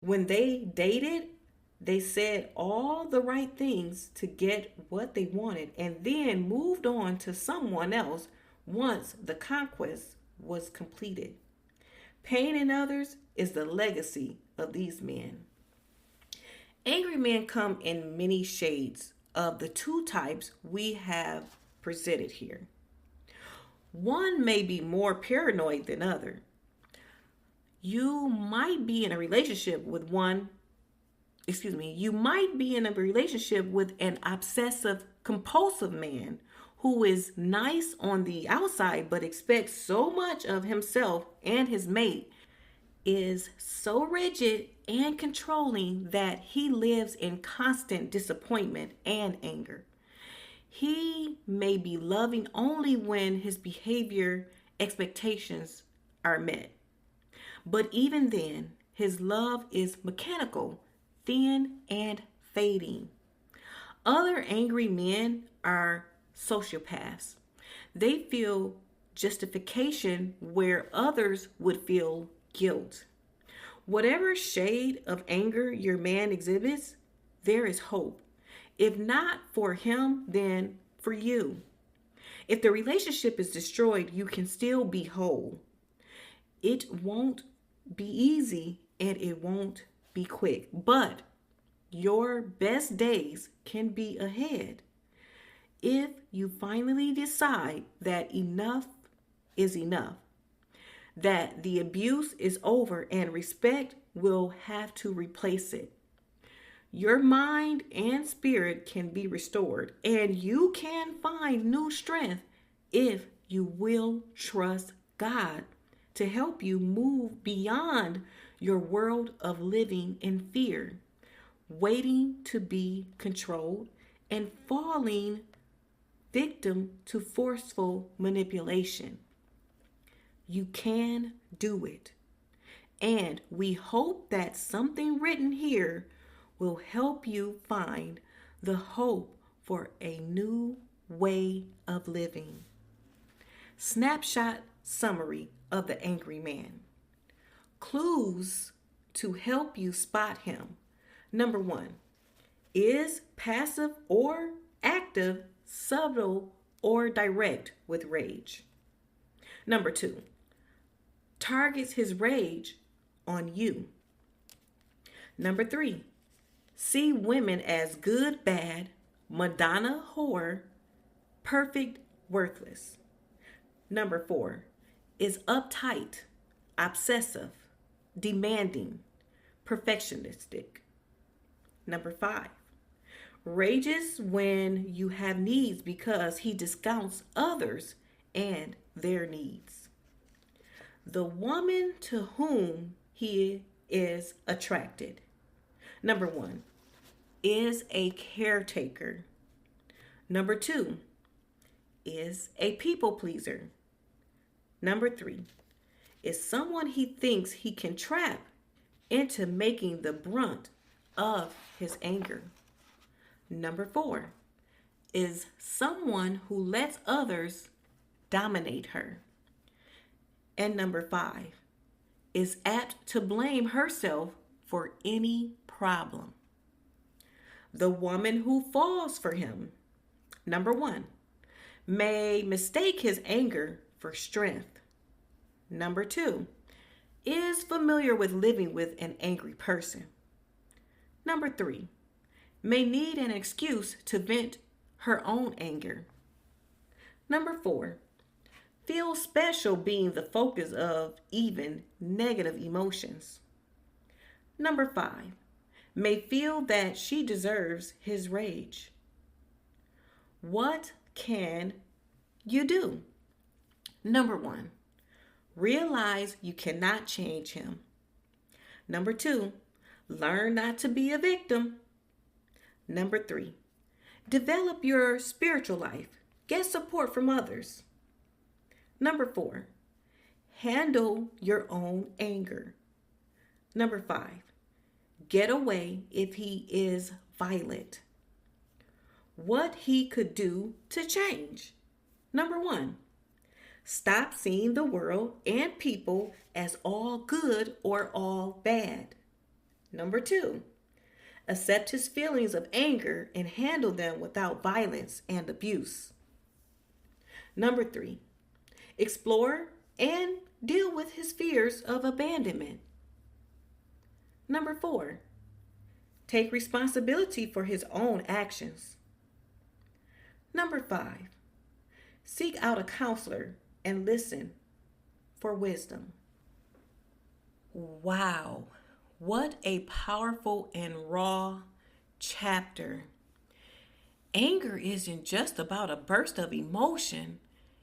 When they dated, they said all the right things to get what they wanted and then moved on to someone else once the conquest was completed. Pain in others is the legacy of these men. Angry men come in many shades of the two types we have presented here. One may be more paranoid than other. You might be in a relationship with one, excuse me, you might be in a relationship with an obsessive compulsive man who is nice on the outside but expects so much of himself and his mate, is so rigid and controlling that he lives in constant disappointment and anger. He may be loving only when his behavior expectations are met. But even then, his love is mechanical, thin, and fading. Other angry men are sociopaths. They feel justification where others would feel guilt. Whatever shade of anger your man exhibits, there is hope. If not for him, then for you. If the relationship is destroyed, you can still be whole. It won't be easy and it won't be quick, but your best days can be ahead if you finally decide that enough is enough, that the abuse is over and respect will have to replace it. Your mind and spirit can be restored, and you can find new strength if you will trust God to help you move beyond your world of living in fear, waiting to be controlled, and falling victim to forceful manipulation. You can do it. And we hope that something written here will help you find the hope for a new way of living. Snapshot summary of the angry man. Clues to help you spot him. Number 1, is passive or active, subtle or direct with rage. Number 2, targets his rage on you. Number 3, see women as good, bad, Madonna, whore, perfect, worthless. Number 4, is uptight, obsessive, demanding, perfectionistic. Number 5, rages when you have needs because he discounts others and their needs. The woman to whom he is attracted. Number 1, is a caretaker. Number 2, is a people pleaser. Number 3, is someone he thinks he can trap into making the brunt of his anger. Number 4, is someone who lets others dominate her. And number 5, is apt to blame herself for any problem. The woman who falls for him. Number 1, may mistake his anger for strength. Number 2, is familiar with living with an angry person. Number 3, may need an excuse to vent her own anger. Number 4, feels special being the focus of even negative emotions. Number 5, may feel that she deserves his rage. What can you do? Number 1, realize you cannot change him. Number 2, learn not to be a victim. Number 3, develop your spiritual life. Get support from others. Number 4, handle your own anger. Number 5, get away if he is violent. What he could do to change. Number 1, stop seeing the world and people as all good or all bad. Number 2, accept his feelings of anger and handle them without violence and abuse. Number 3, explore and deal with his fears of abandonment. Number 4, take responsibility for his own actions. Number 5, seek out a counselor and listen for wisdom. Wow, what a powerful and raw chapter. Anger isn't just about a burst of emotion.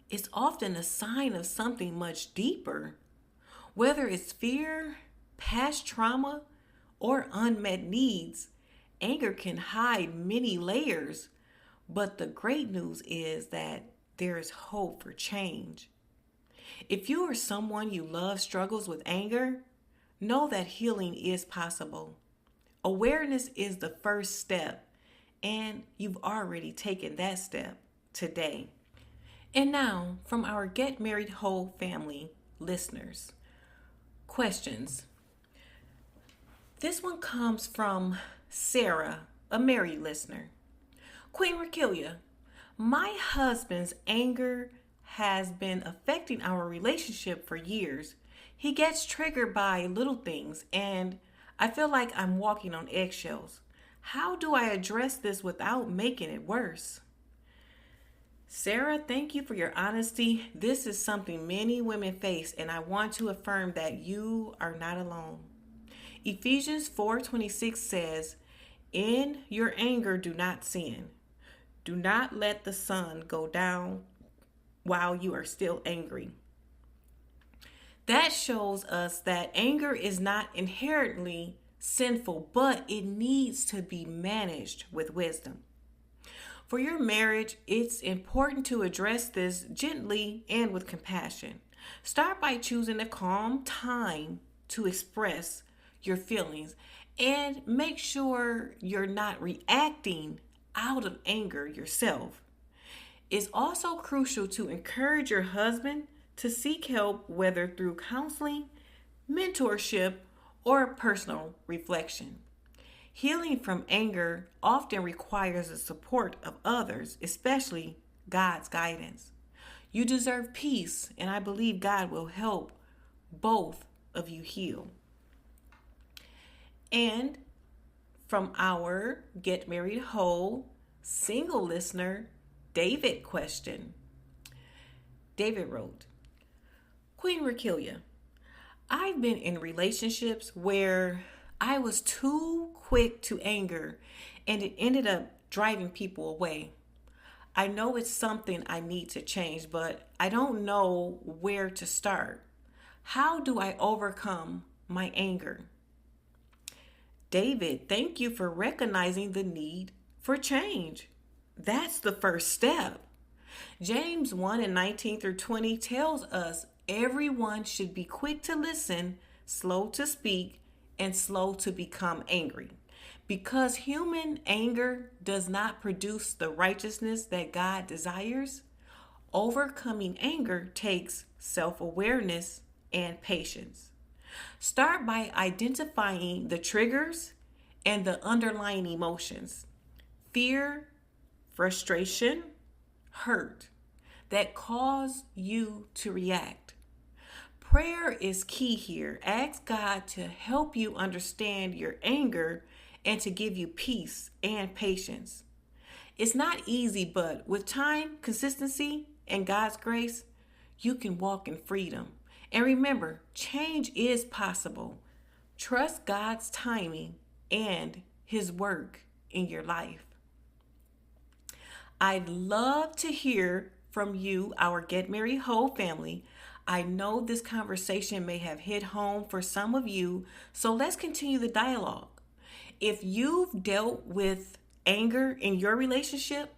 It's often a sign of something much deeper. Whether it's fear, past trauma, or unmet needs, anger can hide many layers. But the great news is that there is hope for change. If you or someone you love struggles with anger, know that healing is possible. Awareness is the first step, and you've already taken that step today. And now, from our Get Married Whole family listeners, questions. This one comes from Sarah, a married listener. Queen Rakilia, my husband's anger has been affecting our relationship for years. He gets triggered by little things, and I feel like I'm walking on eggshells. How do I address this without making it worse? Sarah, thank you for your honesty. This is something many women face, and I want to affirm that you are not alone. Ephesians 4:26 says, "In your anger do not sin. Do not let the sun go down while you are still angry." That shows us that anger is not inherently sinful, but it needs to be managed with wisdom. For your marriage, it's important to address this gently and with compassion. Start by choosing a calm time to express your feelings, and make sure you're not reacting out of anger yourself. It's also crucial to encourage your husband to seek help, whether through counseling, mentorship, or personal reflection. Healing from anger often requires the support of others, especially God's guidance. You deserve peace, and I believe God will help both of you heal. And from our Get Married Whole single listener, David question. David wrote, Queen Rakilia, I've been in relationships where I was too quick to anger and it ended up driving people away. I know it's something I need to change, but I don't know where to start. How do I overcome my anger? David, thank you for recognizing the need for change. That's the first step. James 1:19-20 tells us everyone should be quick to listen, slow to speak, and slow to become angry. Because human anger does not produce the righteousness that God desires, overcoming anger takes self-awareness and patience. Start by identifying the triggers and the underlying emotions, fear, frustration, hurt, that cause you to react. Prayer is key here. Ask God to help you understand your anger and to give you peace and patience. It's not easy, but with time, consistency, and God's grace, you can walk in freedom. And remember, change is possible. Trust God's timing and His work in your life. I'd love to hear from you, our Get Married Whole family. I know this conversation may have hit home for some of you, so let's continue the dialogue. If you've dealt with anger in your relationship,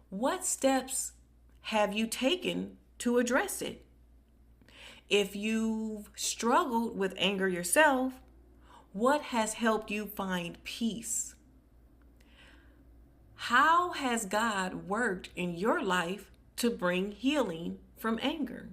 what steps have you taken to address it? If you've struggled with anger yourself, what has helped you find peace? How has God worked in your life to bring healing from anger?